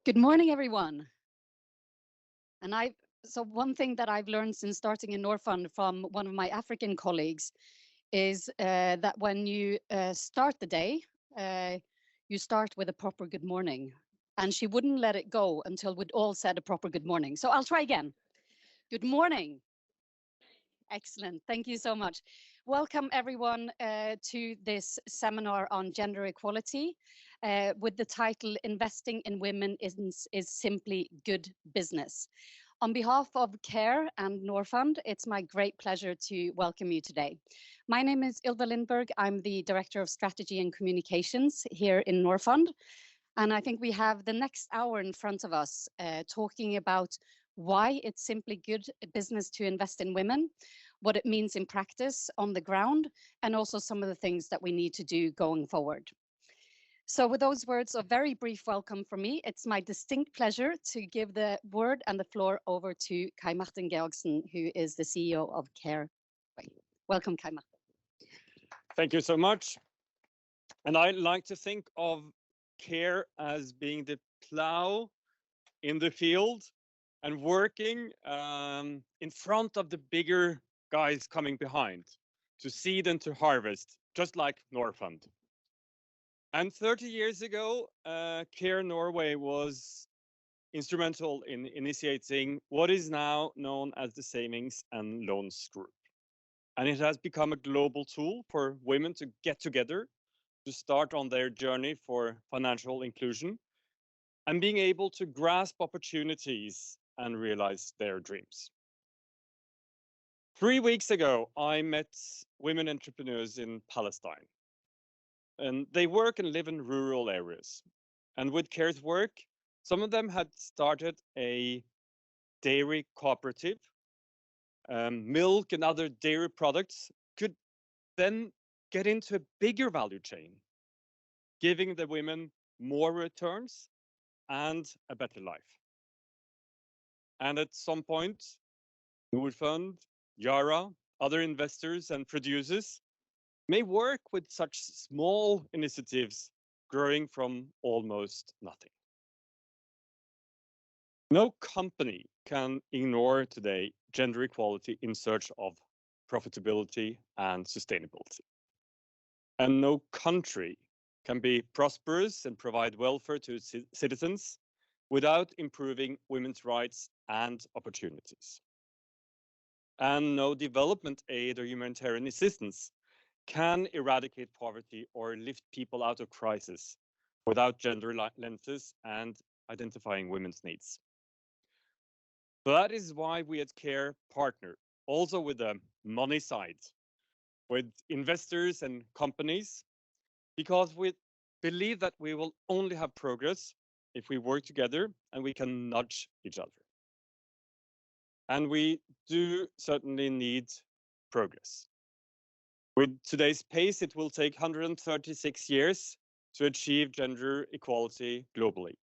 Good morning, everyone. And one thing that I've learned since starting in Norfund from one of my African colleagues is that when you start the day, uh, you start with a proper good morning. And she wouldn't let it go until we'd all said a proper good morning. So I'll try again. Good morning. Excellent. Thank you so much. Welcome, everyone, to this seminar on gender equality with the title Investing in Women is Simply Good Business. On behalf of CARE and Norfund, it's my great pleasure to welcome you today. My name is Ylva Lindberg. I'm the Director of Strategy and Communications here in Norfund. And I think we have the next hour in front of us talking about why it's simply good business to invest in women, what it means in practice on the ground, and also some of the things that we need to do going forward. So with those words of very brief welcome from me, it's my distinct pleasure to give the word and the floor over to Kai Martin Georgsen, who is the CEO of CARE. Welcome, Kai Martin. Thank you so much. And I like to think of CARE as being the plow in the field and working in front of the bigger guys coming behind to seed and to harvest, just like Norfund. And 30 years ago, CARE Norway was instrumental in initiating what is now known as the Savings and Loans Group. And it has become a global tool for women to get together, to start on their journey for financial inclusion, and being able to grasp opportunities and realize their dreams. 3 weeks ago, I met women entrepreneurs in Palestine. And they work and live in rural areas. And with CARE's work, some of them had started a dairy cooperative. Milk and other dairy products could then get into a bigger value chain, giving the women more returns and a better life. And at some point, Norfund, Yara, other investors and producers may work with such small initiatives growing from almost nothing. No company can ignore today gender equality in search of profitability and sustainability. And no country can be prosperous and provide welfare to its citizens without improving women's rights and opportunities. And no development aid or humanitarian assistance can eradicate poverty or lift people out of crisis without gender lenses and identifying women's needs. So that is why we at CARE partner also with the money side, with investors and companies, because we believe that we will only have progress if we work together and we can nudge each other. And we do certainly need progress. With today's pace, it will take 136 years to achieve gender equality globally.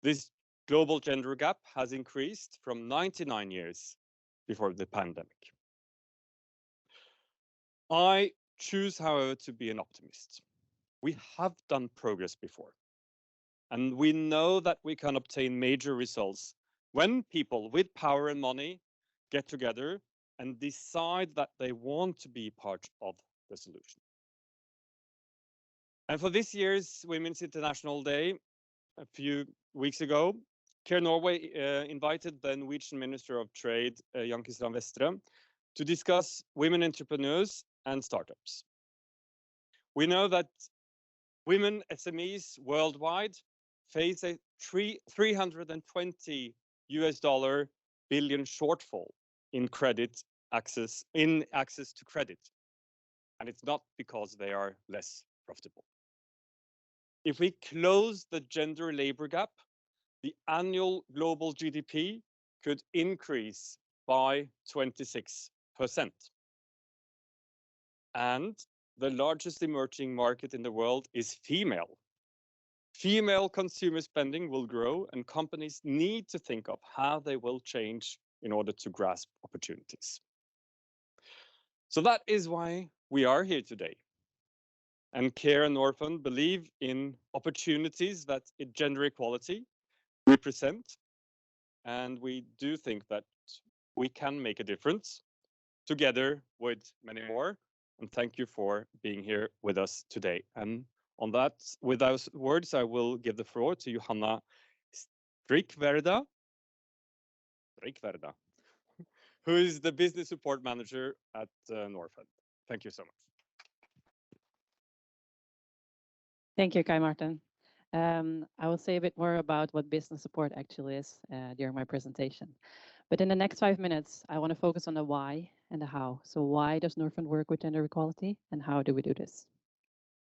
This global gender gap has increased from 99 years before the pandemic. I choose, however, to be an optimist. We have done progress before, and we know that we can obtain major results when people with power and money get together and decide that they want to be part of the solution. And for this year's Women's International Day, a few weeks ago, CARE Norway invited the Norwegian Minister of Trade, Jan Christian Vestre, to discuss women entrepreneurs and startups. We know that women SMEs worldwide face a 320 US billion shortfall in access to credit. And it's not because they are less profitable. If we close the gender labor gap, the annual global GDP could increase by 26%. And the largest emerging market in the world is female. Female consumer spending will grow, and companies need to think of how they will change in order to grasp opportunities. So that is why we are here today. And CARE and Norfund believe in opportunities that gender equality represent, and we do think that we can make a difference together with many more. And thank you for being here with us today. And on that, with those words, I will give the floor to Johanna Strickwerda, who is the Business Support Manager at Norfund. Thank you so much. Thank you, Kai Martin. I will say a bit more about what business support actually is during my presentation. But in the next 5 minutes, I want to focus on the why and the how. So why does Norfund work with gender equality and how do we do this?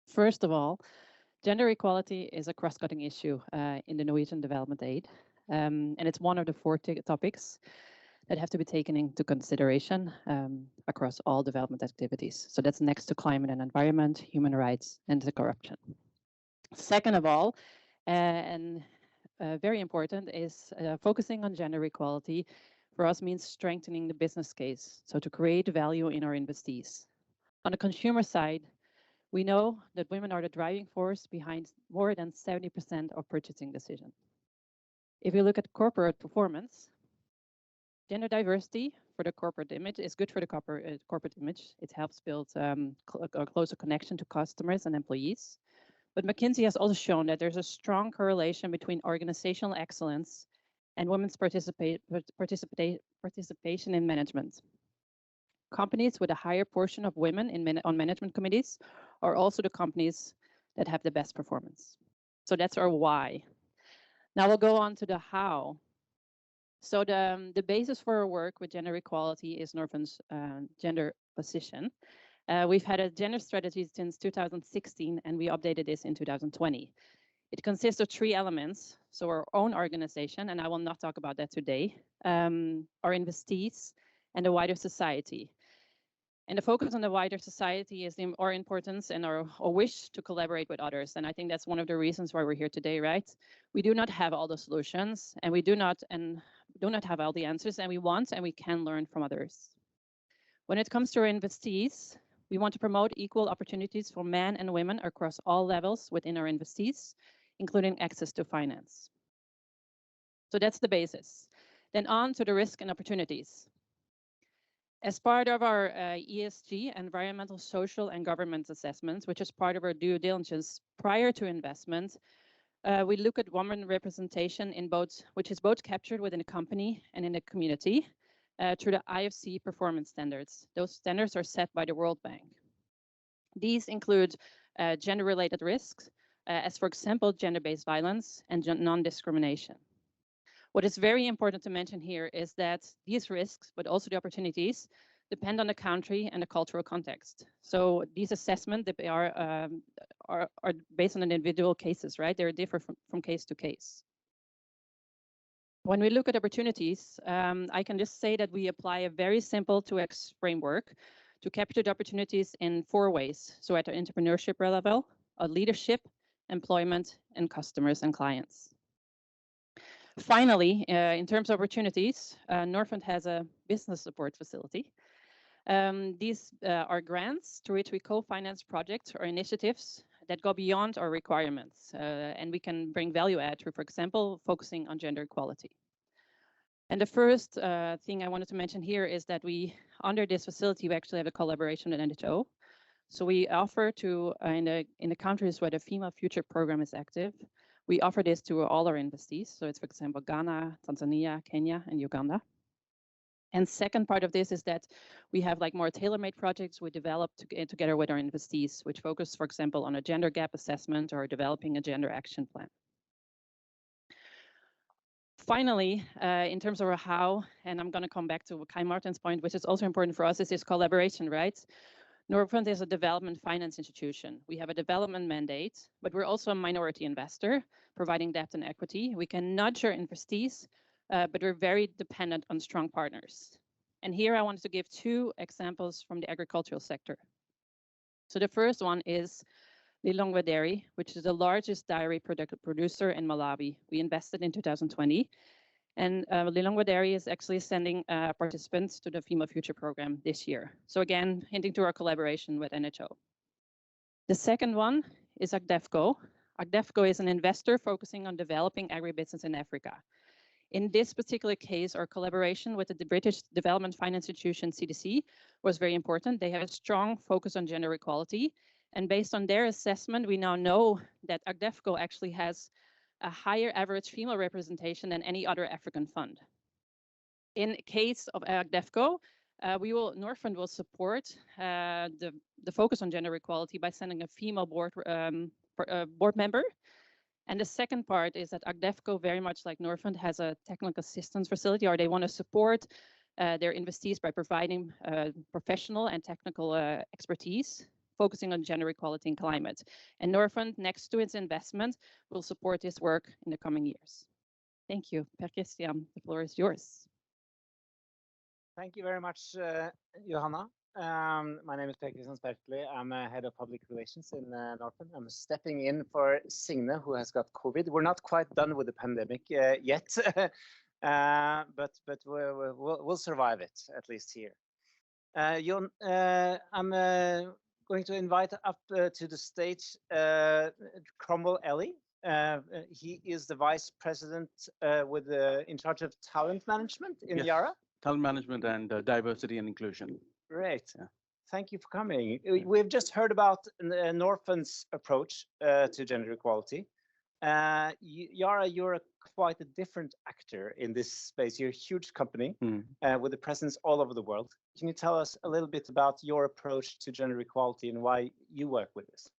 First of all, gender equality is a cross-cutting issue in the Norwegian development aid. And it's one of the 4 topics that have to be taken into consideration across all development activities. So that's next to climate and environment, human rights, and the corruption. Second of all, and very important, is focusing on gender equality for us means strengthening the business case. So to create value in our investees. On the consumer side, we know that women are the driving force behind more than 70% of purchasing decisions. If you look at corporate performance, gender diversity for the corporate image is good for the corporate image. It helps build a closer connection to customers and employees. But McKinsey has also shown that there's a strong correlation between organizational excellence and women's participation in management. Companies with a higher portion of women on management committees are also the companies that have the best performance. So that's our why. Now we'll go on to the how. So the basis for our work with gender equality is Norfund's gender position. We've had a gender strategy since 2016, and we updated this in 2020. It consists of 3 elements. So our own organization, and I will not talk about that today, our investees, and the wider society. And the focus on the wider society is our importance and our wish to collaborate with others. And I think that's one of the reasons why we're here today, right? We do not have all the solutions, and we do not have all the answers, and we want and we can learn from others. When it comes to our investees, we want to promote equal opportunities for men and women across all levels within our investees, including access to finance. So that's the basis. Then on to the risk and opportunities. As part of our ESG, environmental, social, and governance assessments, which is part of our due diligence prior to investment, we look at women representation in both, which is both captured within a company and in a community, through the IFC performance standards. Those standards are set by the World Bank. These include gender-related risks, as for example, gender-based violence and non-discrimination. What is very important to mention here is that these risks, but also the opportunities, depend on the country and the cultural context. So these assessments are based on individual cases, right? They differ from case to case. When we look at opportunities, I can just say that we apply a very simple 2X framework to capture the opportunities in 4 ways. So at the entrepreneurship level, leadership, employment, and customers and clients. Finally, in terms of opportunities, Norfund has a business support facility. These are grants through which we co-finance projects or initiatives that go beyond our requirements, and we can bring value add through, for example, focusing on gender equality. And the first thing I wanted to mention here is that under this facility, we actually have a collaboration with NHO. So we offer to, in the countries where the Female Future program is active, we offer this to all our investees. So it's, for example, Ghana, Tanzania, Kenya, and Uganda. And second part of this is that we have like more tailor-made projects we develop together with our investees, which focus, for example, on a gender gap assessment or developing a gender action plan. Finally, in terms of how, and I'm going to come back to Kai Martin's point, which is also important for us, is this collaboration, right? Norfund is a development finance institution. We have a development mandate, but we're also a minority investor, providing debt and equity. We can nudge our investees, but we're very dependent on strong partners. And here I wanted to give 2 examples from the agricultural sector. So the first one is Lilongwe Dairy, which is the largest dairy producer in Malawi. We invested in 2020. And Lilongwe Dairy is actually sending participants to the Female Future program this year. So again, hinting to our collaboration with NHO. The second one is Agdefco. Agdefco is an investor focusing on developing agribusiness in Africa. In this particular case, our collaboration with the British Development Finance Institution, CDC, was very important. They have a strong focus on gender equality. And based on their assessment, we now know that Agdefco actually has a higher average female representation than any other African fund. In case of Agdefco, Norfund will support the focus on gender equality by sending a female board member. And the second part is that Agdefco, very much like Norfund, has a technical assistance facility, or they want to support their investees by providing professional and technical expertise, focusing on gender equality and climate. And Norfund, next to its investment, will support this work in the coming years. Thank you. Per Christian, the floor is yours. Thank you very much, Johanna. My name is Per Christian Spertli. I'm a head of public relations in Norfund. I'm stepping in for Signe, who has got COVID. We're not quite done with the pandemic yet, but we'll survive it, at least here. I'm going to invite up to the stage Cromwell Ellie. He is the vice president in charge of talent management in Yara. Talent management and diversity and inclusion. Great. Yeah. Thank you for coming. We've just heard about Norfund's approach to gender equality. Yara, you're quite a different actor in this space. You're a huge company with a presence all over the world. Can you tell us a little bit about your approach to gender equality and why you work with this?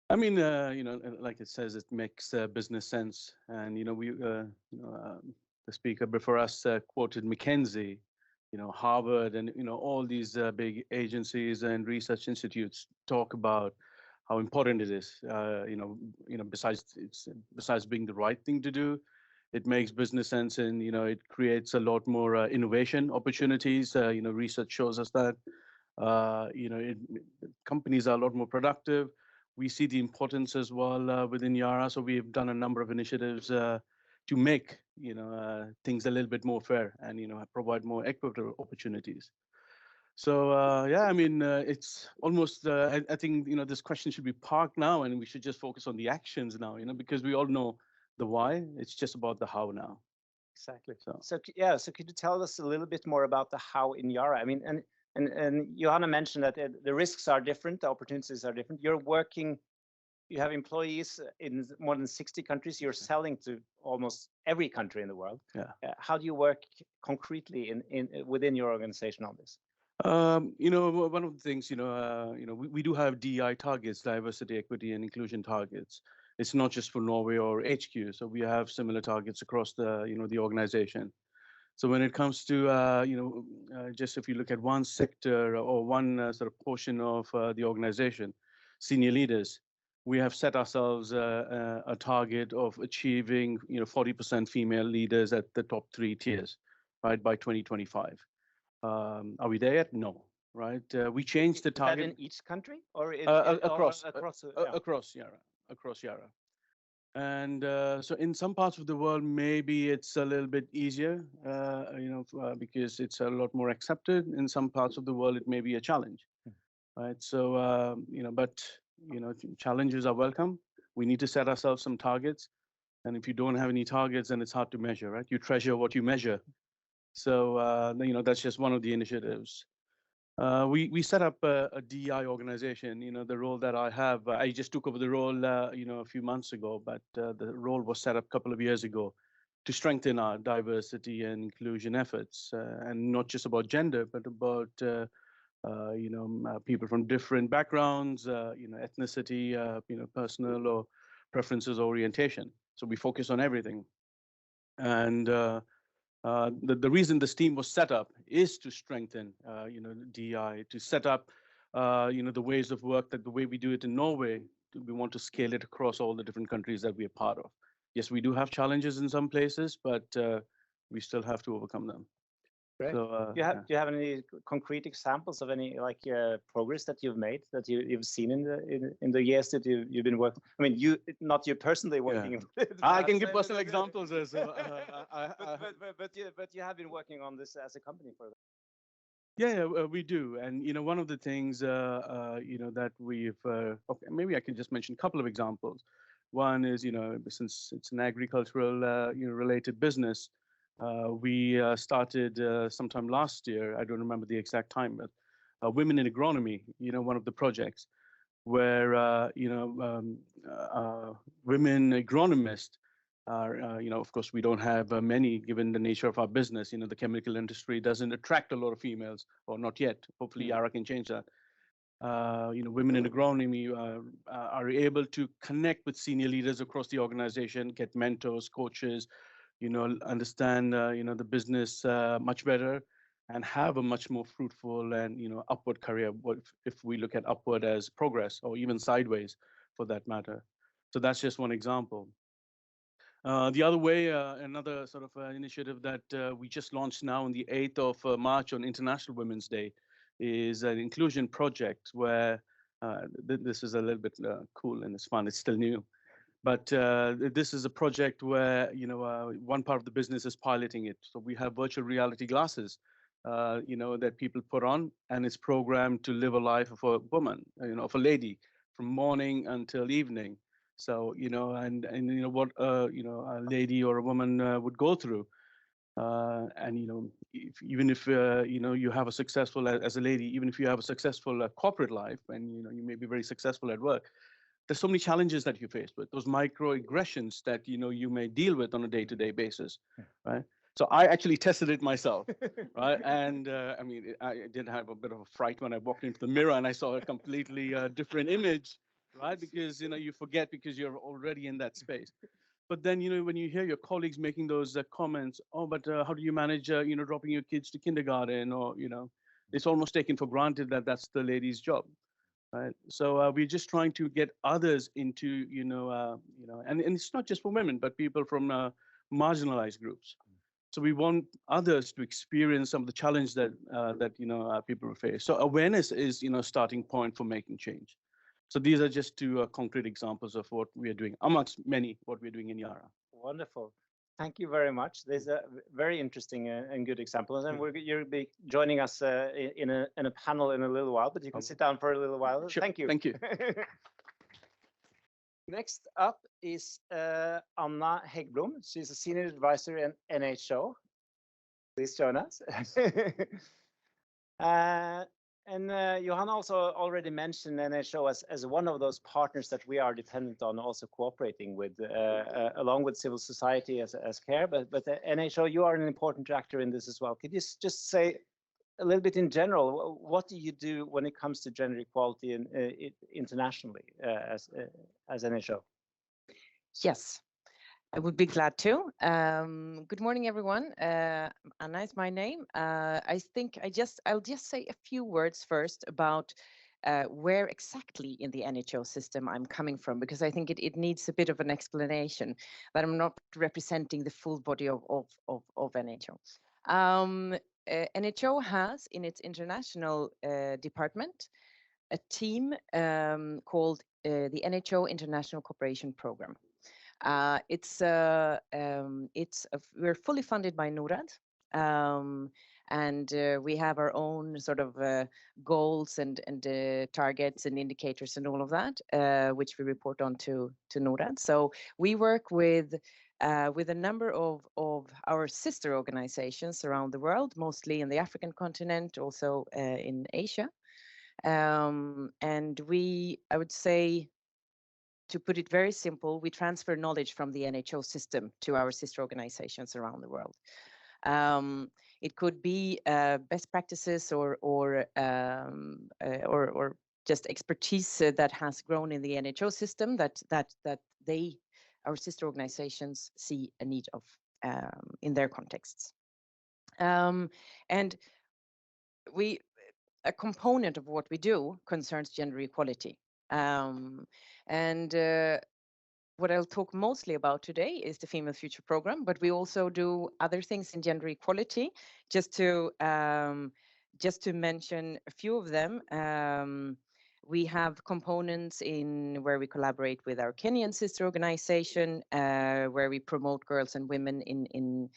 I mean, like it says, it makes business sense. And, the speaker before us quoted McKinsey, Harvard, and all these big agencies and research institutes talk about how important it is. Besides being the right thing to do, it makes business sense, and it creates a lot more innovation opportunities. Research shows us that companies are a lot more productive. We see the importance as well within Yara, so we've done a number of initiatives to make things a little bit more fair and provide more equitable opportunities. So yeah, I mean, it's almost I think this question should be parked now, and we should just focus on the actions now, because we all know the why. It's just about the how now. Exactly. So yeah, so could you tell us a little bit more about the how in Yara? I mean, and Johanna mentioned that the risks are different, the opportunities are different. You have employees in more than 60 countries. You're selling to almost every country in the world. Yeah. How do you work concretely within your organization on this? One of the things, we do have DEI targets, diversity, equity, and inclusion targets. It's not just for Norway or HQ. So we have similar targets across the, the organization. So when it comes to, just if you look at one sector or one sort of portion of the organization, senior leaders, we have set ourselves a target of achieving 40% female leaders at the top 3 tiers, right, by 2025. Are we there yet? No, right? We changed the target. Is that in each country or across Yara. And so in some parts of the world, maybe it's a little bit easier, because it's a lot more accepted. In some parts of the world, it may be a challenge, right? So but challenges are welcome. We need to set ourselves some targets. And if you don't have any targets, then it's hard to measure, right? You treasure what you measure. So, that's just one of the initiatives. We set up a DEI organization, the role that I have. I just took over the role, a few months ago, but the role was set up a couple of years ago to strengthen our diversity and inclusion efforts, and not just about gender, but about people from different backgrounds, ethnicity, personal or preferences, orientation. So we focus on everything. And the reason this team was set up is to strengthen, DEI, to set up, the ways of work, that the way we do it in Norway, we want to scale it across all the different countries that we are part of. Yes, we do have challenges in some places, but we still have to overcome them. Right. So, do you have any concrete examples of any progress that you've made, that you've seen in the years that you've been working? I mean, not you personally working. Yeah. I can give personal examples as well. But you have been working on this as a company for that. Yeah, we do. And one of the things that we've maybe I can just mention a couple of examples. One is, since it's an agricultural, related business, we started sometime last year. I don't remember the exact time, but Women in Agronomy, one of the projects where, women agronomists are, of course, we don't have many given the nature of our business. The chemical industry doesn't attract a lot of females, or not yet. Hopefully, Yara can change that. Women in agronomy are able to connect with senior leaders across the organization, get mentors, coaches, understand, the business much better, and have a much more fruitful and, upward career. If we look at upward as progress, or even sideways for that matter. So that's just one example. The other way, another sort of initiative that we just launched now on the 8th of March on International Women's Day is an inclusion project where this is a little bit cool and it's fun. It's still new. But this is a project where, one part of the business is piloting it. So we have virtual reality glasses, that people put on, and it's programmed to live a life of a woman, of a lady, from morning until evening. So, and what, a lady or a woman would go through. And, even if, you have a successful, as a lady, even if you have a successful corporate life, and, you may be very successful at work, there's so many challenges that you face with, those microaggressions that, you may deal with on a day-to-day basis, right? So I actually tested it myself, right? And I mean, I did have a bit of a fright when I walked into the mirror and I saw a completely different image, right? Because, you forget because you're already in that space. But then, when you hear your colleagues making those comments, oh, but how do you manage, dropping your kids to kindergarten, or, it's almost taken for granted that that's the lady's job, right? So we're just trying to get others into, and it's not just for women, but people from marginalized groups. So we want others to experience some of the challenge that people face. So awareness is, starting point for making change. So these are just two concrete examples of what we are doing, amongst many, what we're doing in Yara. Wonderful. Thank you very much. There's a very interesting and good examples, and you'll be joining us in a panel in a little while, but you can sit down for a little while. Sure. Thank you. Thank you. Next up is Anna Häggblom. She's a senior advisor in NHO. Please join us. And Johan also already mentioned NHO as one of those partners that we are dependent on, also cooperating with, along with civil society as CARE. But NHO, you are an important actor in this as well. Could you just say a little bit in general, what do you do when it comes to gender equality internationally as NHO? Yes, I would be glad to. Good morning, everyone. Anna is my name. I think I'll just say a few words first about where exactly in the NHO system I'm coming from, because I think it needs a bit of an explanation, that I'm not representing the full body of NHO. NHO has in its international department a team called the NHO International Cooperation Program. We're fully funded by NORAD, and we have our own sort of goals and targets and indicators and all of that, which we report on to NORAD. So we work with a number of our sister organizations around the world, mostly in the African continent, also in Asia. And I would say, to put it very simple, we transfer knowledge from the NHO system to our sister organizations around the world. It could be best practices or just expertise that has grown in the NHO system that our sister organizations see a need of in their contexts. And a component of what we do concerns gender equality. What I'll talk mostly about today is the Female Future Program, but we also do other things in gender equality. Just to mention a few of them, we have components in where we collaborate with our Kenyan sister organization, where we promote girls and women in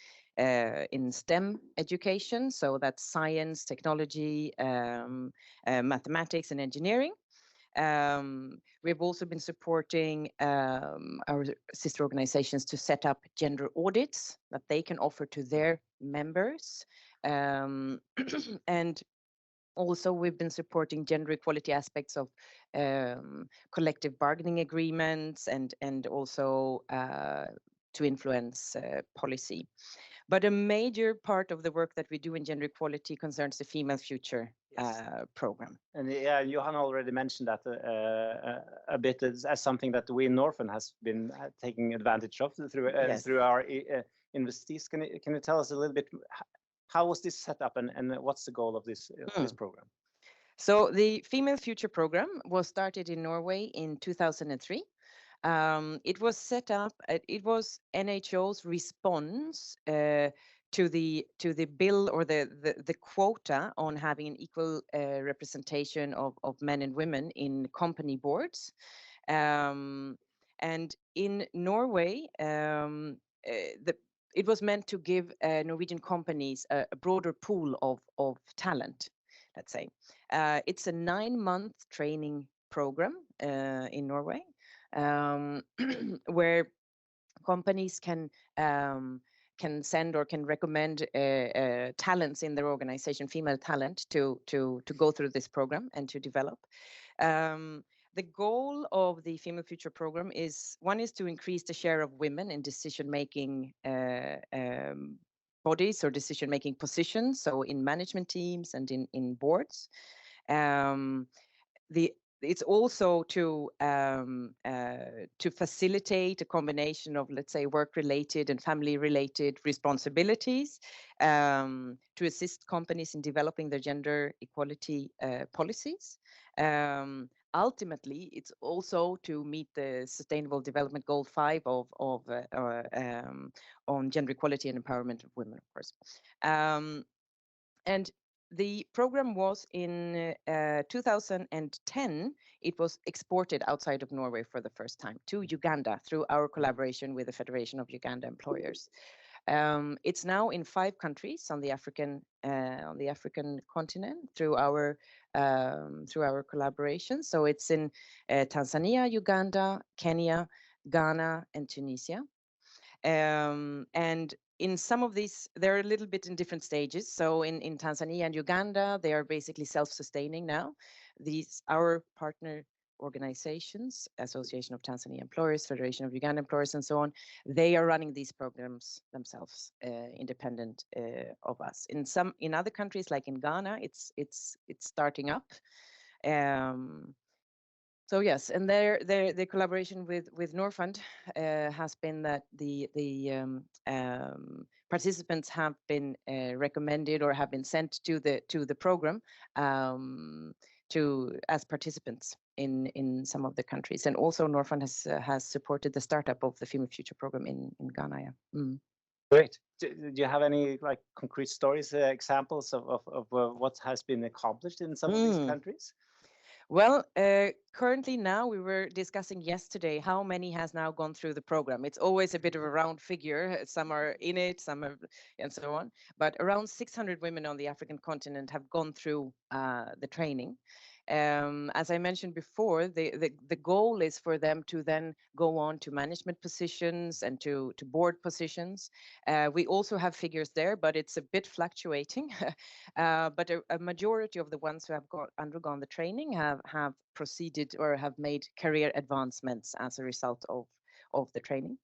STEM education. So that's science, technology, mathematics, and engineering. We've also been supporting our sister organizations to set up gender audits that they can offer to their members. And also, we've been supporting gender equality aspects of collective bargaining agreements and also to influence policy. But a major part of the work that we do in gender equality concerns the Female Future program. And yeah, Johan already mentioned that a bit as something that we in Norfund has been taking advantage of through through our investees. Can you tell us a little bit how was this set up and what's the goal of this program? So the Female Future program was started in Norway in 2003. It was set up. It was NHO's response to the bill or the quota on having an equal representation of men and women in company boards. And in Norway, it was meant to give Norwegian companies a broader pool of talent, let's say. It's a 9-month training program in Norway, where companies can send or can recommend talents in their organization, female talent, to go through this program and to develop. The goal of the Female Future program is to increase the share of women in decision-making bodies or decision-making positions, so in management teams and in boards. It's also to facilitate a combination of, let's say, work-related and family-related responsibilities, to assist companies in developing their gender equality policies. Ultimately, it's also to meet the Sustainable Development Goal 5 on gender equality and empowerment of women, of course. And the program was in 2010. It was exported outside of Norway for the first time to Uganda through our collaboration with the Federation of Uganda Employers. It's now in 5 countries on the African continent through our collaboration. So it's in Tanzania, Uganda, Kenya, Ghana, and Tunisia. And in some of these, they're a little bit in different stages. So in Tanzania and Uganda, they are basically self-sustaining now. These our partner organizations, Association of Tanzania Employers, Federation of Uganda Employers, and so on, they are running these programs themselves, independent of us. In other countries, like in Ghana, it's starting up. So yes, and the collaboration with Norfund has been that the participants have been recommended or have been sent to the program as participants in some of the countries, and also Norfund has supported the startup of the Female Future program in Ghana. Yeah. Mm. Great. Do you have any like concrete stories, examples of what has been accomplished in some of these countries? Well, currently now we were discussing yesterday how many has now gone through the program. It's always a bit of a round figure. Some are in it, some are, and so on. But around 600 women on the African continent have gone through the training. As I mentioned before, the goal is for them to then go on to management positions and to board positions. We also have figures there, but it's a bit fluctuating. But a majority of the ones who have undergone the training have proceeded or have made career advancements as a result of the training.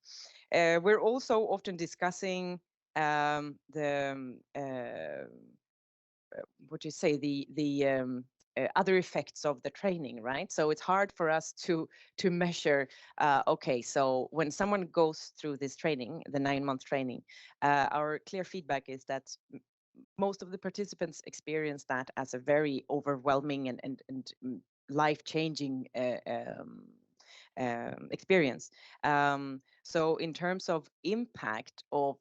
We're also often discussing other effects of the training, right? So it's hard for us to measure. Okay, so when someone goes through this training, the 9-month training, our clear feedback is that most of the participants experience that as a very overwhelming and life-changing experience. So in terms of impact of,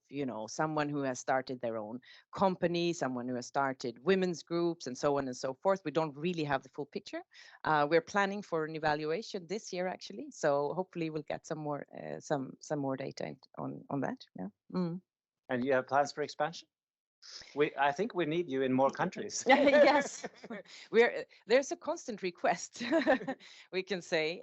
someone who has started their own company, someone who has started women's groups and so on and so forth, we don't really have the full picture. We're planning for an evaluation this year, actually. So hopefully we'll get some more data on that. Yeah. Mm. And you have plans for expansion? I think we need you in more countries. Yes, there's a constant request, we can say.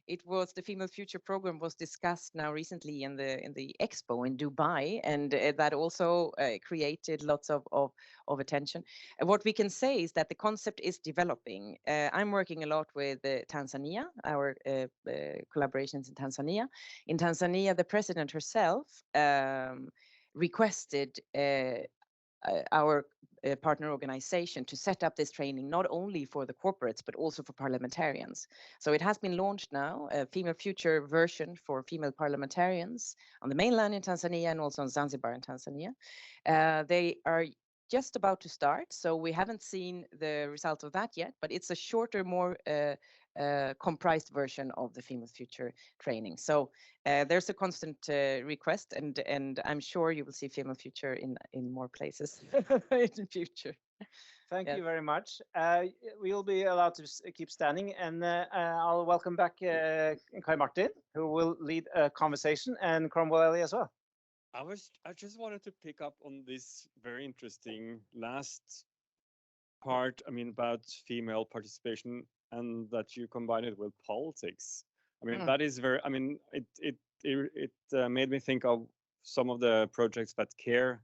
It was the Female Future program was discussed now recently in the expo in Dubai, and that also created lots of attention. What we can say is that the concept is developing. I'm working a lot with Tanzania, our collaborations in Tanzania. In Tanzania, the president herself requested our partner organization to set up this training not only for the corporates but also for parliamentarians. So it has been launched now, a Female Future version for female parliamentarians on the mainland in Tanzania and also on Zanzibar in Tanzania. They are just about to start, so we haven't seen the result of that yet, but it's a shorter, more comprised version of the Female Future training. So there's a constant request, and I'm sure you will see Female Future in more places in the future. Thank Yes. you very much. We'll be allowed to keep standing, and I'll welcome back Kai Martin, who will lead a conversation, and Cromwell Ellie as well. I just wanted to pick up on this very interesting last part, I mean, about female participation and that you combine it with politics. I mean, that is very, I mean, it made me think of some of the projects that CARE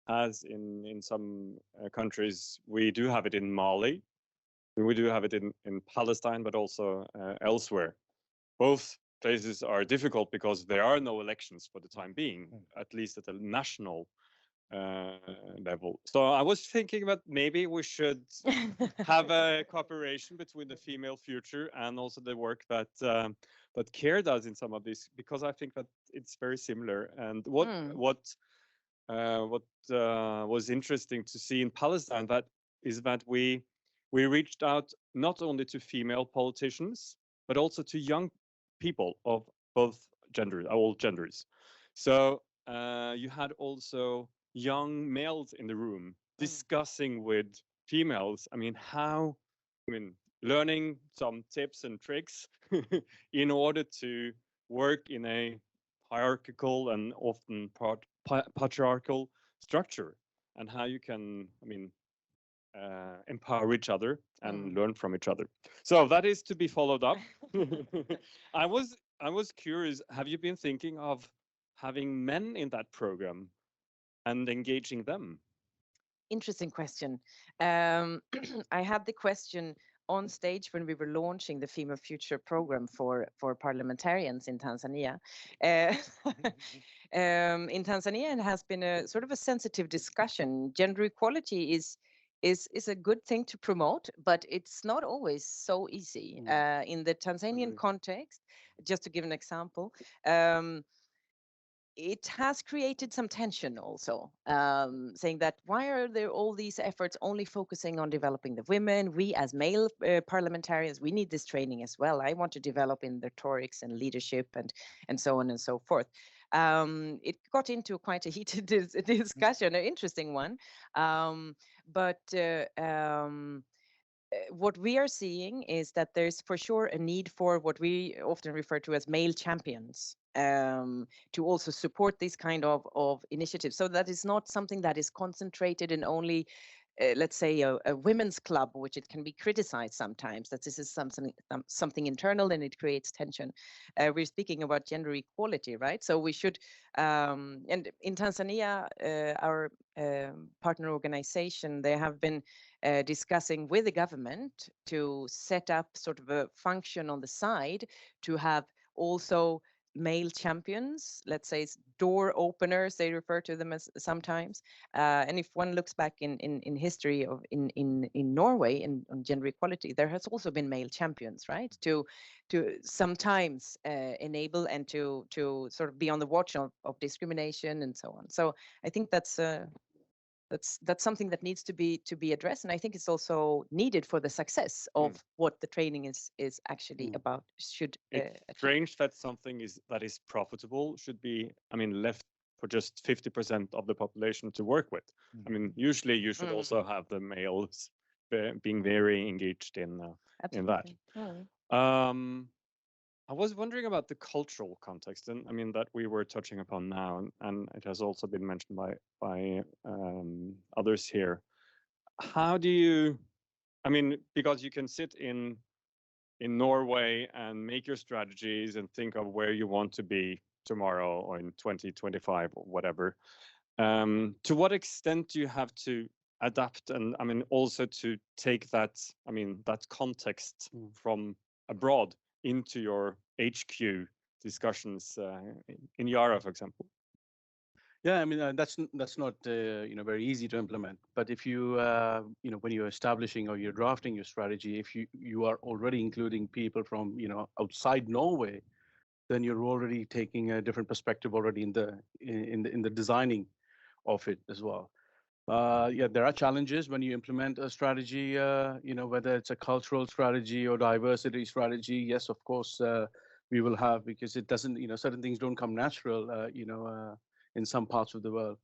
has in some countries. We do have it in Mali. We do have it in Palestine, but also elsewhere. Both places are difficult because there are no elections for the time being, at least at a national level. So I was thinking that maybe we should have a cooperation between the Female Future and also the work that that CARE does in some of these, because I think that it's very similar. And what was interesting to see in Palestine that we reached out not only to female politicians but also to young people of both genders, all genders. So you had also young males in the room discussing with females. I mean, learning some tips and tricks in order to work in a hierarchical and often patriarchal structure, and how you can, empower each other and learn from each other. So that is to be followed up. I was curious, have you been thinking of having men in that program and engaging them? Interesting question. I had the question on stage when we were launching the Female Future program for parliamentarians in Tanzania. In Tanzania, it has been a sort of a sensitive discussion. Gender equality is a good thing to promote, but it's not always so easy. In the Tanzanian context, just to give an example, it has created some tension also, saying that why are there all these efforts only focusing on developing the women? We as male parliamentarians, we need this training as well. I want to develop in the rhetorics and leadership and so on and so forth. It got into quite a heated discussion, an interesting one. What we are seeing is that there's for sure a need for what we often refer to as male champions, to also support this kind of initiatives. So that is not something that is concentrated in only, let's say, a women's club, which it can be criticized sometimes, that this is something internal and it creates tension. We're speaking about gender equality, right? So we should, and in Tanzania, our partner organization, they have been discussing with the government to set up sort of a function on the side to have also male champions, let's say door openers, they refer to them as sometimes. And if one looks back in history of in Norway on gender equality, there has also been male champions, right? To sometimes enable and to sort of be on the watch of discrimination and so on. So I think that's something that needs to be addressed, and I think it's also needed for the success of what the training is actually about. It's strange that something that is profitable should be, left for just 50% of the population to work with. Usually you should also have the males being very engaged in that. I was wondering about the cultural context, and I mean that we were touching upon now, and it has also been mentioned by others here. How do you, I mean, because you can sit in Norway and make your strategies and think of where you want to be tomorrow or in 2025 or whatever. To what extent do you have to adapt, and I mean also to take that, I mean that context from abroad into your HQ discussions in Yara, for example? Yeah, I mean that's not very easy to implement. But if you when you're establishing or you're drafting your strategy, if you are already including people from outside Norway, then you're already taking a different perspective already in the designing of it as well. Yeah, there are challenges when you implement a strategy. Whether it's a cultural strategy or diversity strategy. Yes, of course, we will have, because it doesn't. Certain things don't come natural. In some parts of the world.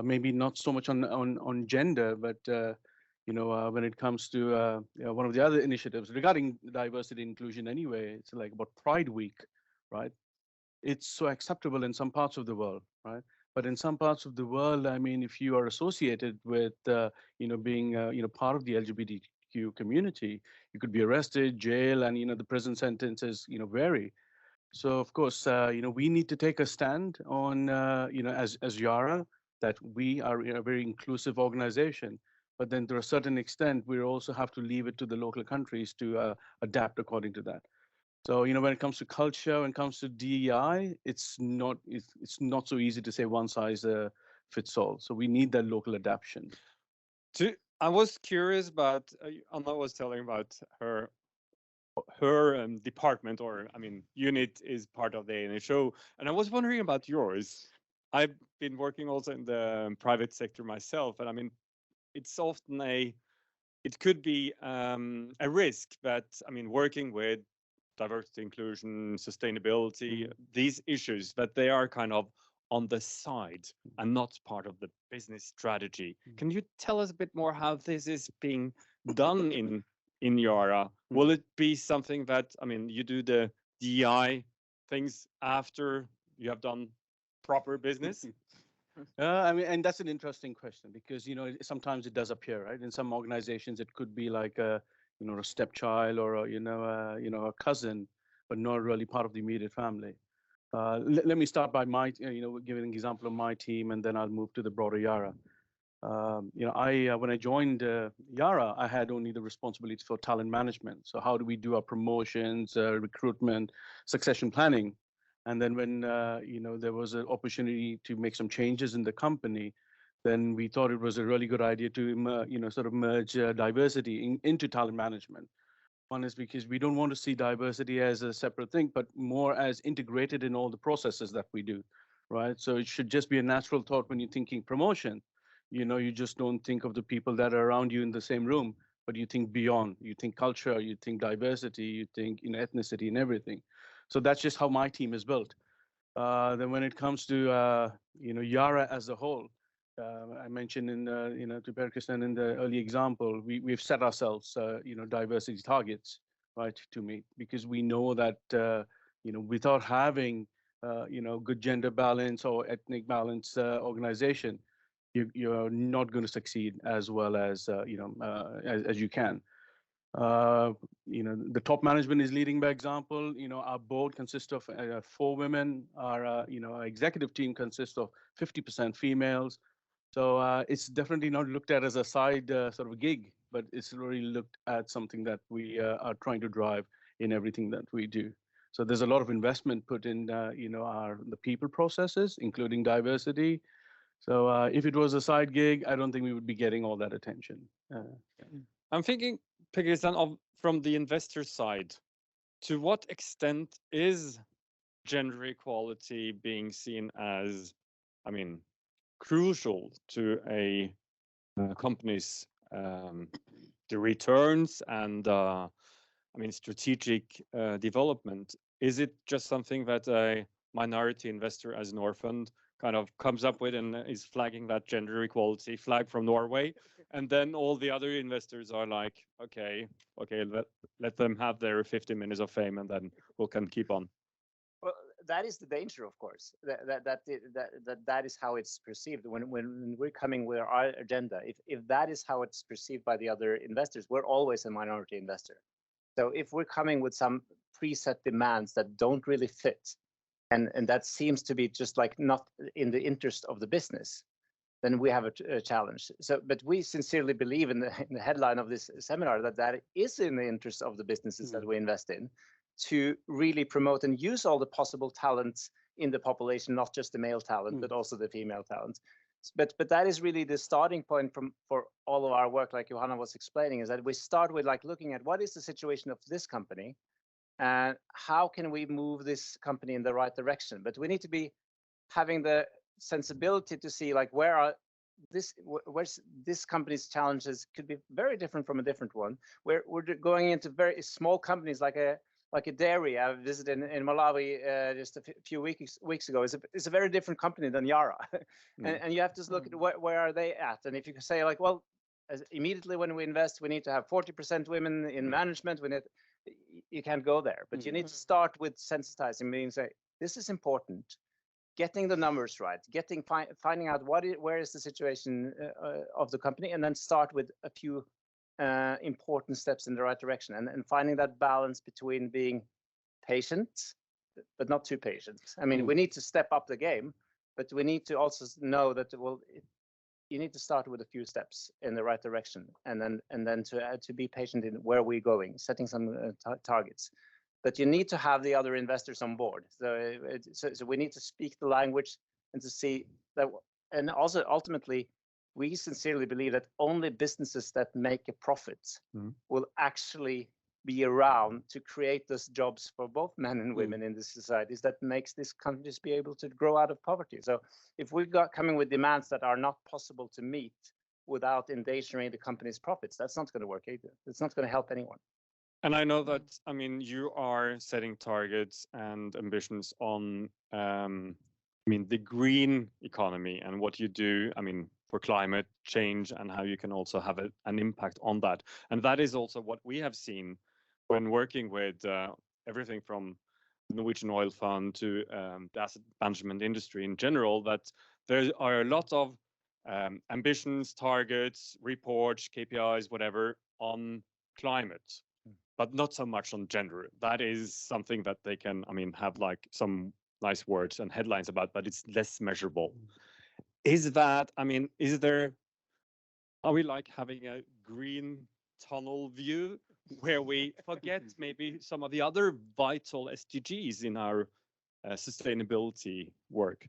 Maybe not so much on gender, but when it comes to one of the other initiatives regarding diversity and inclusion anyway, it's like about Pride Week, right? It's so acceptable in some parts of the world, right? But in some parts of the world, I mean, if you are associated with being part of the LGBTQ community, you could be arrested, jail, and the prison sentences vary. So of course, we need to take a stand on, as Yara, that we are a very inclusive organization. But then to a certain extent, we also have to leave it to the local countries to adapt according to that. So when it comes to culture, when it comes to DEI, it's not so easy to say one size fits all. So we need that local adaptation. I was curious about Anna was telling about her department, or I mean unit, is part of the NHO, and I was wondering about yours. I've been working also in the private sector myself, and I mean it's often it could be a risk that, I mean, working with diversity, inclusion, sustainability, these issues, that they are kind of on the side and not part of the business strategy. Can you tell us a bit more how this is being done in Yara? Will it be something that, I mean, you do the DI things after you have done proper business? I mean, and that's an interesting question, because sometimes it does appear, right? In some organizations, it could be like a stepchild or a cousin, but not really part of the immediate family. Let me start by giving an example of my team, and then I'll move to the broader Yara. When I joined Yara, I had only the responsibility for talent management. So how do we do our promotions, recruitment, succession planning? And then when there was an opportunity to make some changes in the company, then we thought it was a really good idea to sort of merge diversity into talent management. One is because we don't want to see diversity as a separate thing, but more as integrated in all the processes that we do, right? So it should just be a natural thought when you're thinking promotion. You just don't think of the people that are around you in the same room, but you think beyond. You think culture, you think diversity, you think ethnicity and everything. So that's just how my team is built. Then when it comes to Yara as a whole, I mentioned to Per-Kristian in the early example, we've set ourselves diversity targets, right, to meet, because we know that without having good gender balance or ethnic balance organization, you're not going to succeed as well as as you can. The top management is leading by example. Our board consists of 4 women. Our executive team consists of 50% females. So it's definitely not looked at as a side sort of a gig, but it's really looked at something that we are trying to drive in everything that we do. So there's a lot of investment put in the people processes, including diversity. So if it was a side gig, I don't think we would be getting all that attention. I'm thinking, Per-Kristian, from the investor side, to what extent is gender equality being seen as, I mean, crucial to a company's the returns and I mean strategic development? Is it just something that a minority investor as Norfund kind of comes up with and is flagging that gender equality flag from Norway, and then all the other investors are like, okay, let them have their 50 minutes of fame, and then we can keep on. Well, that is the danger, of course. That is how it's perceived when we're coming with our agenda. If that is how it's perceived by the other investors, we're always a minority investor. So if we're coming with some preset demands that don't really fit, and that seems to be just like not in the interest of the business, then we have a challenge. So, but we sincerely believe in the headline of this seminar that is in the interest of the businesses that we invest in, to really promote and use all the possible talents in the population, not just the male talent, but also the female talent. But that is really the starting point for all of our work, like Johanna was explaining, is that we start with like looking at what is the situation of this company, and how can we move this company in the right direction. But we need to be having the sensibility to see like where's this company's challenges could be very different from a different one. We're going into very small companies like a dairy I visited in Malawi just a few weeks ago. It's a very different company than Yara, and you have to look at where are they at. And if you can say like, well, immediately when we invest, we need to have 40% women in management. You can't go there, but you need to start with sensitizing, meaning say this is important, getting the numbers right, finding out where is the situation of the company, and then start with a few important steps in the right direction, and finding that balance between being patient but not too patient. I mean, we need to step up the game, but we need to also know that you need to start with a few steps in the right direction, and then to be patient in where we're going, setting some targets. But you need to have the other investors on board. So we need to speak the language and to see that, and also ultimately, we sincerely believe that only businesses that make a profit will actually be around to create those jobs for both men and women in the societies that makes these countries be able to grow out of poverty. So if we've got coming with demands that are not possible to meet without endangering the company's profits, that's not going to work either. It's not going to help anyone. And I know that, I mean, you are setting targets and ambitions on, the green economy and what you do, for climate change, and how you can also have an impact on that. And that is also what we have seen when working with everything from the Norwegian Oil Fund to the asset management industry in general, that there are a lot of ambitions, targets, reports, KPIs, whatever, on climate, but not so much on gender. That is something that they can, have like some nice words and headlines about, but it's less measurable. Are we like having a green tunnel view where we forget maybe some of the other vital SDGs in our sustainability work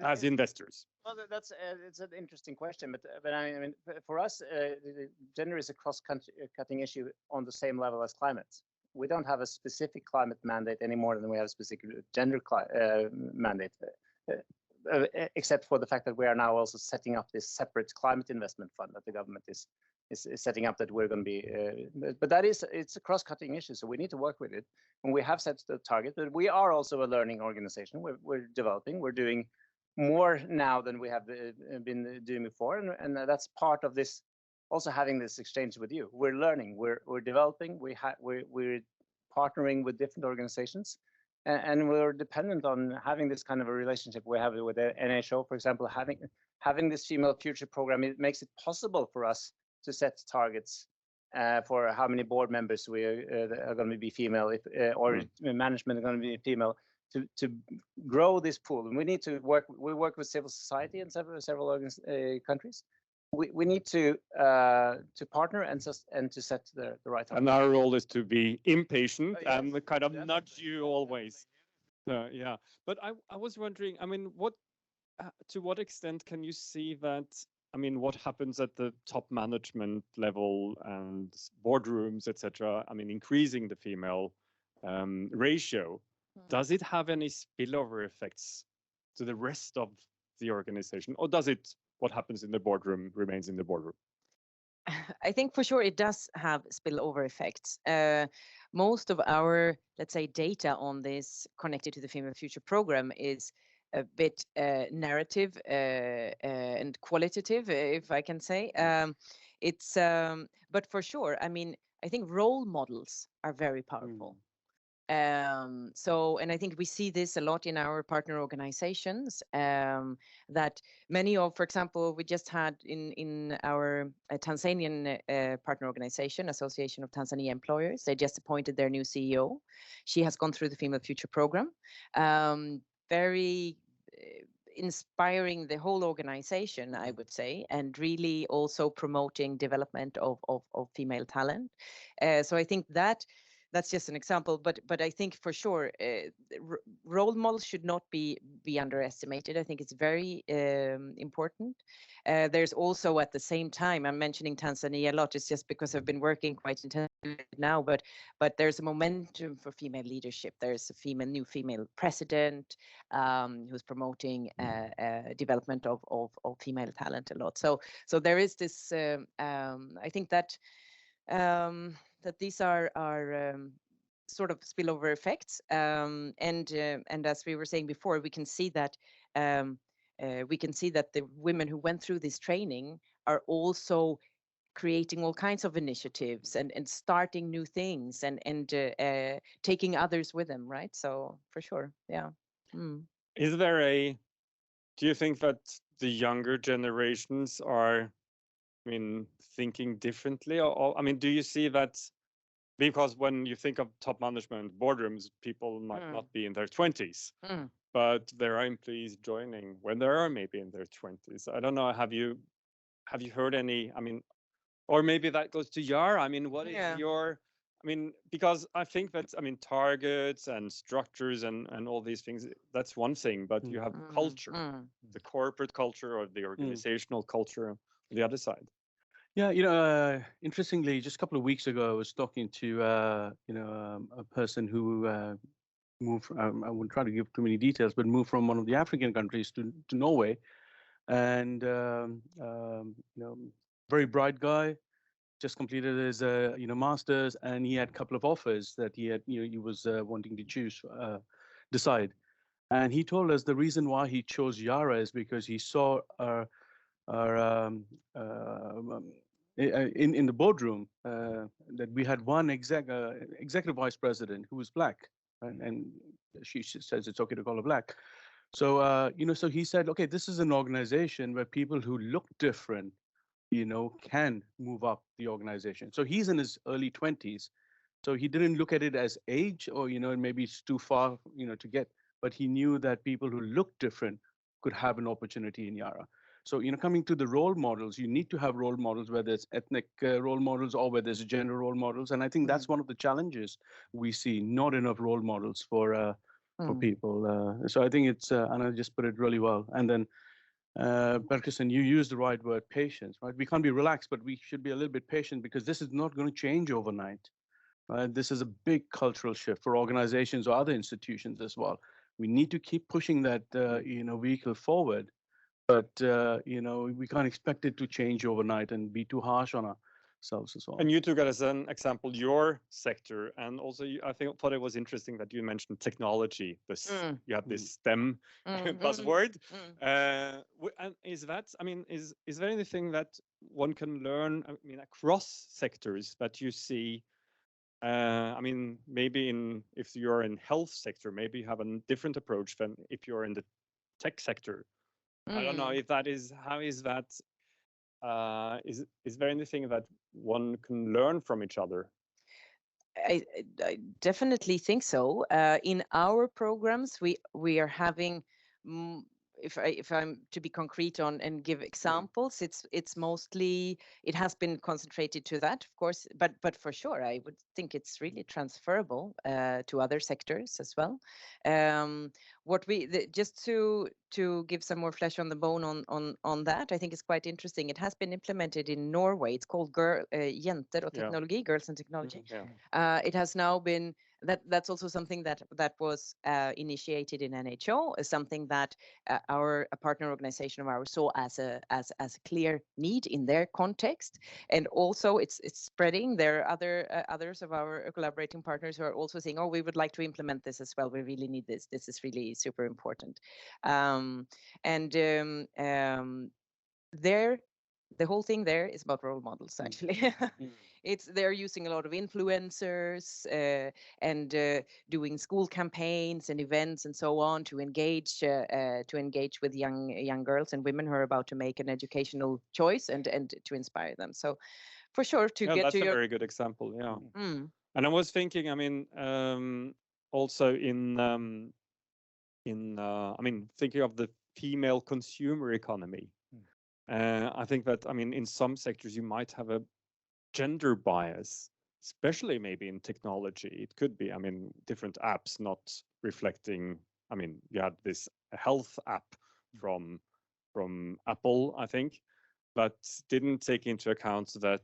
as investors? Well, it's an interesting question, but for us, gender is a cross-cutting issue on the same level as climate. We don't have a specific climate mandate any more than we have a specific gender mandate, except for the fact that we are now also setting up this separate climate investment fund that the government is setting up, that we're going to be. But it's a cross-cutting issue, so we need to work with it. And we have set the target, but we are also a learning organization. We're developing. We're doing more now than we have been doing before, and that's part of this. Also having this exchange with you, we're learning, we're developing, we're partnering with different organizations, and we're dependent on having this kind of a relationship we have with the NHO, for example. Having this Female Future program, it makes it possible for us to set targets for how many board members we are going to be female, or management are going to be female, to grow this pool. And we need to work. We work with civil society in several countries. We need to partner and to set the right target. And our role is to be impatient and kind of nudge you always. Yeah, but I was wondering, to what extent can you see that? What happens at the top management level and boardrooms, etc. Increasing the female ratio. Does it have any spillover effects to the rest of the organization, or does it? What happens in the boardroom remains in the boardroom? I think for sure it does have spillover effects. Most of our, let's say, data on this connected to the Female Future program is a bit narrative and qualitative, if I can say. It's but for sure, I mean, I think role models are very powerful. So, and I think we see this a lot in our partner organizations, that many of, for example, we just had in our Tanzanian partner organization, Association of Tanzania Employers, they just appointed their new CEO. She has gone through the Female Future program. Very inspiring the whole organization, I would say, and really also promoting development of female talent. So I think that's just an example, but I think for sure role models should not be underestimated. I think it's very important. There's also at the same time, I'm mentioning Tanzania a lot, it's just because I've been working quite intensively now, but there's a momentum for female leadership. There's a new female president who's promoting development of female talent a lot. So there is this, I think that that these are sort of spillover effects, and as we were saying before, we can see that the women who went through this training are also creating all kinds of initiatives and starting new things and taking others with them, right? So for sure, yeah. Is there do you think that the younger generations are, I mean, thinking differently? Or, I mean, do you see that? Because when you think of top management boardrooms, people might not be in their 20s, but there are employees joining when they are maybe in their 20s. I don't know. Have you heard any? I mean, or maybe that goes to Yara. I mean, what is your? I mean, because I think that, I mean, targets and structures and all these things, that's one thing, but you have culture, the corporate culture or the organizational culture on the other side. Yeah, interestingly, just a couple of weeks ago, I was talking to, a person who moved, I wouldn't try to give too many details, but moved from one of the African countries to Norway. And, very bright guy, just completed his, master's, and he had a couple of offers that he was wanting to decide. And he told us the reason why he chose Yara is because he saw in the boardroom that we had one executive vice president who was black, and she says it's okay to call her black. So so he said, okay, this is an organization where people who look different, can move up the organization. So he's in his early 20s, so he didn't look at it as age or maybe it's too far to get, but he knew that people who look different could have an opportunity in Yara. So, coming to the role models, you need to have role models, whether it's ethnic role models or whether it's gender role models. And I think that's one of the challenges we see, not enough role models for people. So I think it's, and I just put it really well. And then, Berkesen, you used the right word, patience, right? We can't be relaxed, but we should be a little bit patient because this is not going to change overnight. Right? This is a big cultural shift for organizations or other institutions as well. We need to keep pushing that, vehicle forward. But we can't expect it to change overnight and be too harsh on ourselves as well. And you took it as an example, your sector, and also I thought it was interesting that you mentioned technology. You have this STEM buzzword. And is that? I mean, is there anything that one can learn? I mean, across sectors that you see? I mean, maybe if you're in health sector, maybe you have a different approach than if you're in the tech sector. I don't know if that is, how is that, is there anything that one can learn from each other? I definitely think so. In our programs, we are having, if I'm to be concrete on and give examples, it's mostly, it has been concentrated to that, of course, but for sure, I would think it's really transferable to other sectors as well. Just to give some more flesh on the bone on that, I think it's quite interesting. It has been implemented in Norway. It's called Jenter og Teknologi, Girls and Technology. It has now been That's also something that was initiated in NHO, something that a partner organization of ours saw as a clear need in their context, and also it's spreading. There are others of our collaborating partners who are also saying, oh, we would like to implement this as well. We really need this. This is really super important. There, the whole thing there is about role models, actually. They're using a lot of influencers and doing school campaigns and events and so on to engage with young girls and women who are about to make an educational choice and to inspire them. So for sure to Yeah, get that's to a your very good example. Yeah. Mm. And I was thinking, I mean, also I mean, thinking of the female consumer economy. I think that, I mean, in some sectors you might have a gender bias, especially maybe in technology. It could be, I mean, different apps not reflecting. I mean, you had this health app from Apple, I think, but didn't take into account that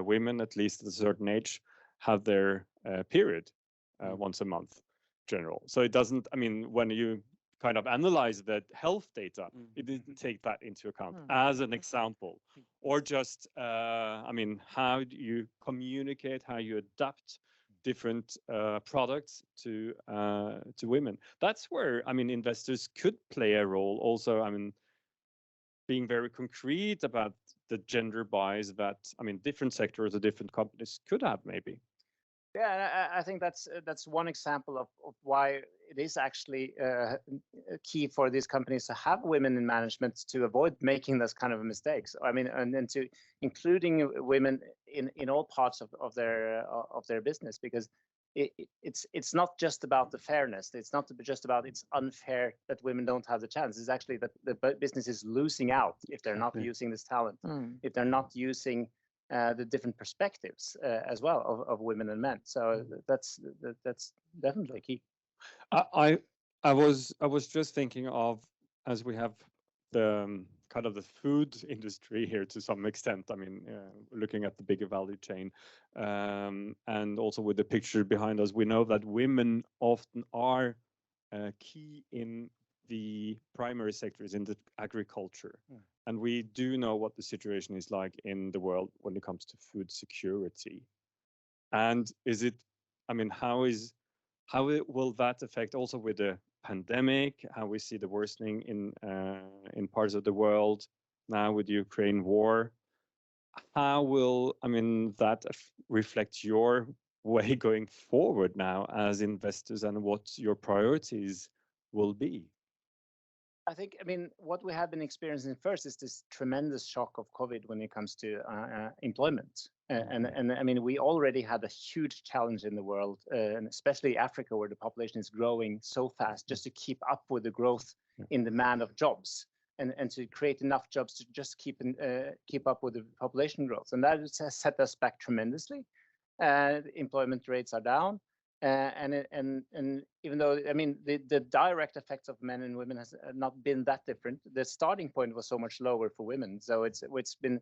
women, at least at a certain age, have their period once a month, general. So it doesn't. I mean, when you kind of analyze that health data, it didn't take that into account as an example, or just I mean, how do you communicate, how you adapt different products to women? That's where, I mean, investors could play a role also. I mean, being very concrete about the gender bias that, I mean, different sectors or different companies could have maybe. Yeah, I think that's one example of why it is actually key for these companies to have women in management to avoid making those kind of mistakes. I mean, and then to including women in all parts of their business, because it's not just about the fairness. It's not just about it's unfair that women don't have the chance. It's actually that the business is losing out if they're not using this talent, if they're not using the different perspectives as well of women and men. So that's definitely key. I was just thinking of, as we have the kind of the food industry here to some extent. I mean, looking at the bigger value chain, and also with the picture behind us, we know that women often are key in the primary sectors in the agriculture. And we do know what the situation is like in the world when it comes to food security. And is it, I mean, how will that affect also with the pandemic, how we see the worsening in parts of the world now with the Ukraine war? How will, I mean, that reflect your way going forward now as investors, and what your priorities will be? I mean, what we have been experiencing first is this tremendous shock of COVID when it comes to employment. And I mean, we already had a huge challenge in the world, and especially Africa, where the population is growing so fast, just to keep up with the growth in demand of jobs, and to create enough jobs to just keep up with the population growth. And that has set us back tremendously. Employment rates are down. And even though, I mean, the direct effects of men and women has not been that different, the starting point was so much lower for women. So it's been,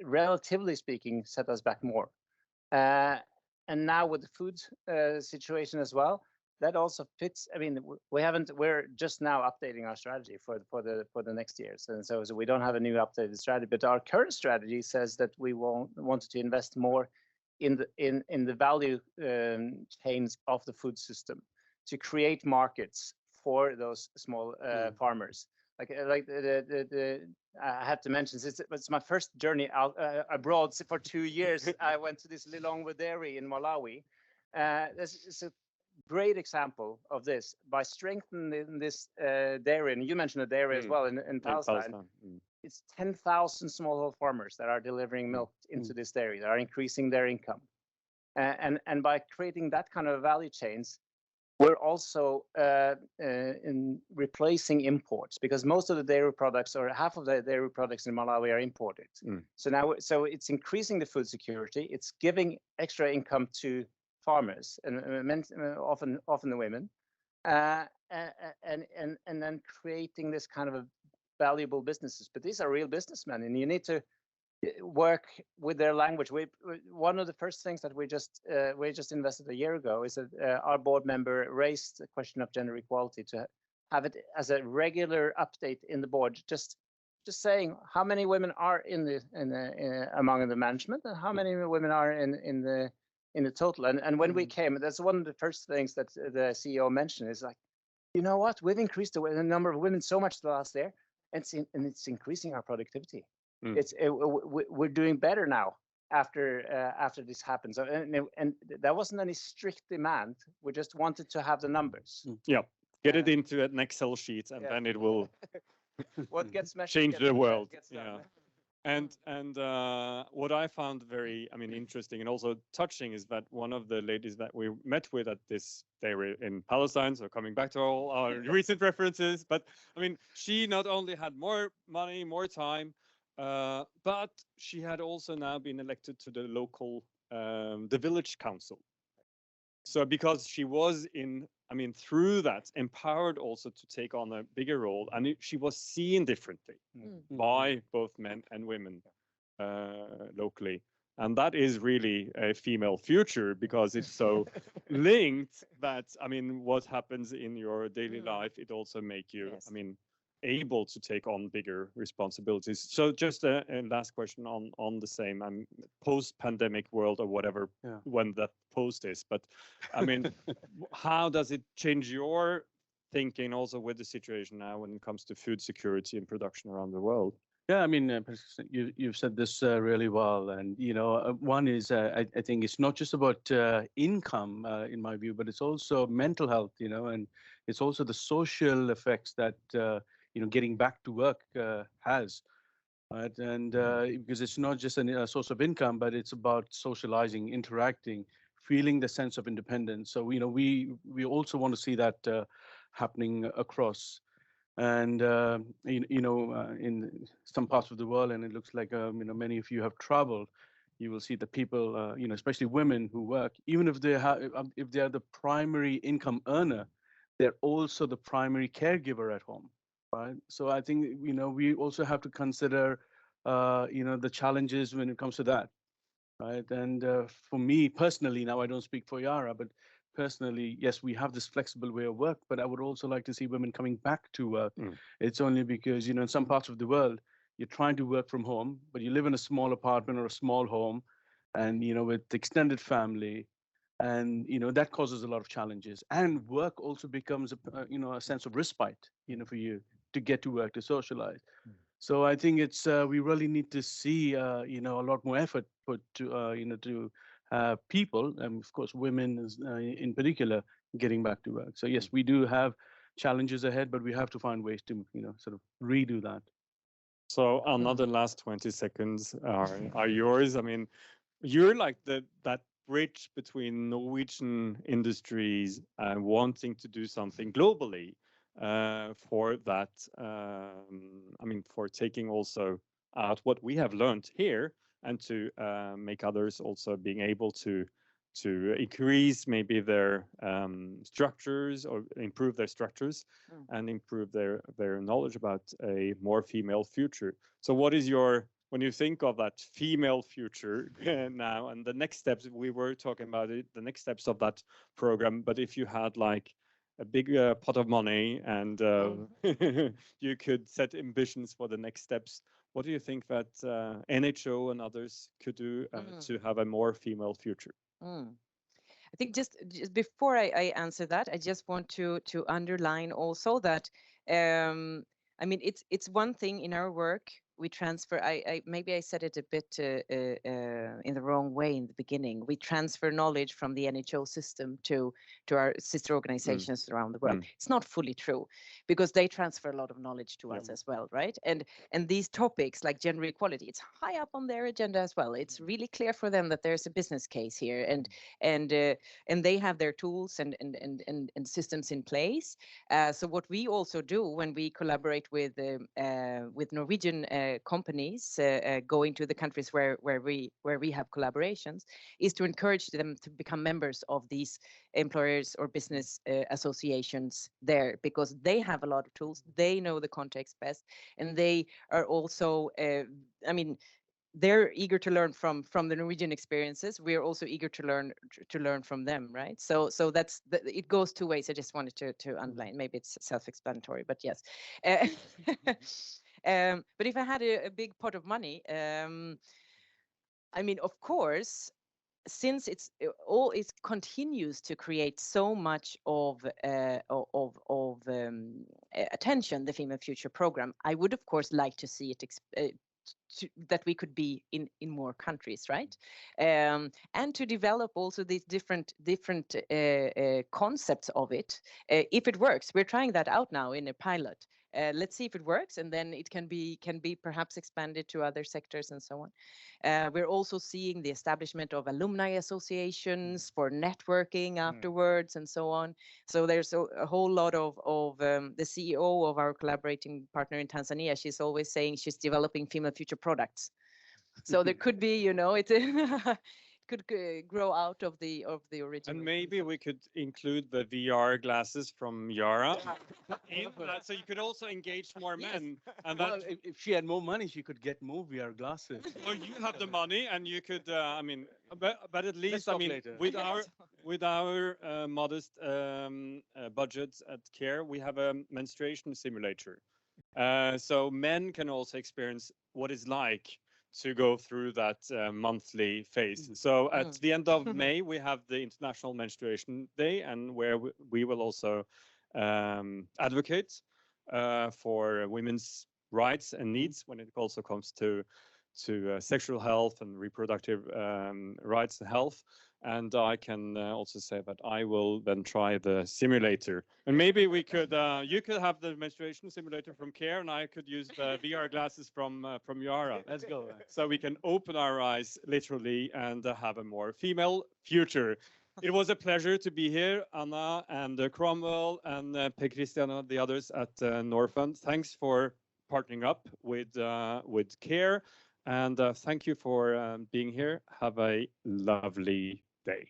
relatively speaking, set us back more. And now with the food situation as well, that also fits. I mean, we're just now updating our strategy for the next years, and so we don't have a new updated strategy. But our current strategy says that we want to invest more in the value chains of the food system, to create markets for those small farmers. Like I have to mention, it's my first journey out abroad for 2 years. I went to this Lilongwe dairy in Malawi. This is a great example of this. By strengthening this dairy, and you mentioned a dairy as well in Palestine. It's 10,000 smallholder farmers that are delivering milk into this dairy, that are increasing their income. And by creating that kind of value chains, we're also in replacing imports, because most of the dairy products, or half of the dairy products in Malawi, are imported. So it's increasing the food security. It's giving extra income to farmers, and men, often the women, and then creating this kind of a valuable businesses. But these are real businessmen, and you need to work with their language. One of the first things that we just invested a year ago is that our board member raised the question of gender equality to have it as a regular update in the board, just saying how many women are among the management and how many women are in the total. And when we came, that's one of the first things that the CEO mentioned is like, you know what, we've increased the number of women so much the last year, and it's increasing our productivity. We're doing better now after this happened. So and that wasn't any strict demand. We just wanted to have the numbers. Yeah, get it into an Excel sheet, and then it will what gets measured change the world. gets done. And what I found very, interesting and also touching is that one of the ladies that we met with at this, they were in Palestine, so coming back to all our recent references. But she not only had more money, more time, but she had also now been elected to the local, the village council. So because she was through that, empowered also to take on a bigger role, and she was seen differently by both men and women locally. And that is really a female future, because it's so linked that, what happens in your daily life, it also make you, able to take on bigger responsibilities. So just a last question on the same post-pandemic world or whatever, when that post is. But how does it change your thinking also with the situation now when it comes to food security and production around the world? Yeah, you've said this really well, and one is I think it's not just about income in my view, but it's also mental health, and it's also the social effects that getting back to work has, right? And because it's not just a source of income, but it's about socializing, interacting, feeling the sense of independence. So we also want to see that happening across. And in some parts of the world, and it looks like many of you have traveled, you will see the people, especially women who work, even if they are the primary income earner, they're also the primary caregiver at home, right? So I think we also have to consider the challenges when it comes to that, right? And for me personally, now I don't speak for Yara, but personally, yes, we have this flexible way of work, but I would also like to see women coming back to work. It's only because, in some parts of the world, you're trying to work from home, but you live in a small apartment or a small home, and, with extended family, and, that causes a lot of challenges. And work also becomes, a sense of respite, for you to get to work, to socialize. So I think it's, we really need to see, a lot more effort put to, to people, and of course women in particular, getting back to work. So yes, we do have challenges ahead, but we have to find ways to sort of redo that. So another last 20 seconds are yours. You're like that bridge between Norwegian industries and wanting to do something globally for that. For taking also out what we have learned here, and to make others also being able to increase maybe their structures, or improve their structures, and improve their knowledge about a more female future. So what is when you think of that female future now, and the next steps, we were talking about it, the next steps of that program, but if you had like a big pot of money and you could set ambitions for the next steps, what do you think that NHO and others could do to have a more female future? I think just before I answer that, I just want to underline also that it's one thing in our work. We transfer, maybe I said it a bit in the wrong way in the beginning. We transfer knowledge from the NHO system to our sister organizations around the world. It's not fully true, because they transfer a lot of knowledge to us as well, right? And these topics like gender equality, it's high up on their agenda as well. It's really clear for them that there's a business case here, and they have their tools and systems in place. So what we also do when we collaborate with Norwegian companies going to the countries where we have collaborations, is to encourage them to become members of these employers or business associations there, because they have a lot of tools, they know the context best, and they are also they're eager to learn from the Norwegian experiences. We're also eager to learn from them, right? So that's it goes two ways. I just wanted to underline. Maybe it's self-explanatory, but yes. But if I had a big pot of money, I mean, of course, since it continues to create so much of attention, the Female Future program, I would of course like to see it that we could be in more countries, right? And to develop also these different concepts of it. If it works, we're trying that out now in a pilot. Let's see if it works, and then it can be perhaps expanded to other sectors and so on. We're also seeing the establishment of alumni associations for networking afterwards and so on. So there's a whole lot of the CEO of our collaborating partner in Tanzania. She's always saying she's developing female future products. So there could be, it could grow out of the original. And maybe we could include the VR glasses from Yara in that, so you could also engage more men. And Well, that, if she had more money, she could get more VR glasses. or you have the money and you could, I mean, but at least, I talk mean, later. with our modest budgets at CARE, we have a menstruation simulator. So men can also experience what it's like to go through that monthly phase. So at the end of May, we have the International Menstruation Day, and where we will also advocate for women's rights and needs when it also comes to sexual health and reproductive rights and health. And I can also say that I will then try the simulator. And maybe we could, you could have the menstruation simulator from CARE, and I could use the VR glasses from Yara. Let's go. So we can open our eyes literally and have a more female future. It was a pleasure to be here, Anna and Cromwell and Per Christian and the others at Norfund. Thanks for partnering up with CARE. And thank you for being here. Have a lovely day.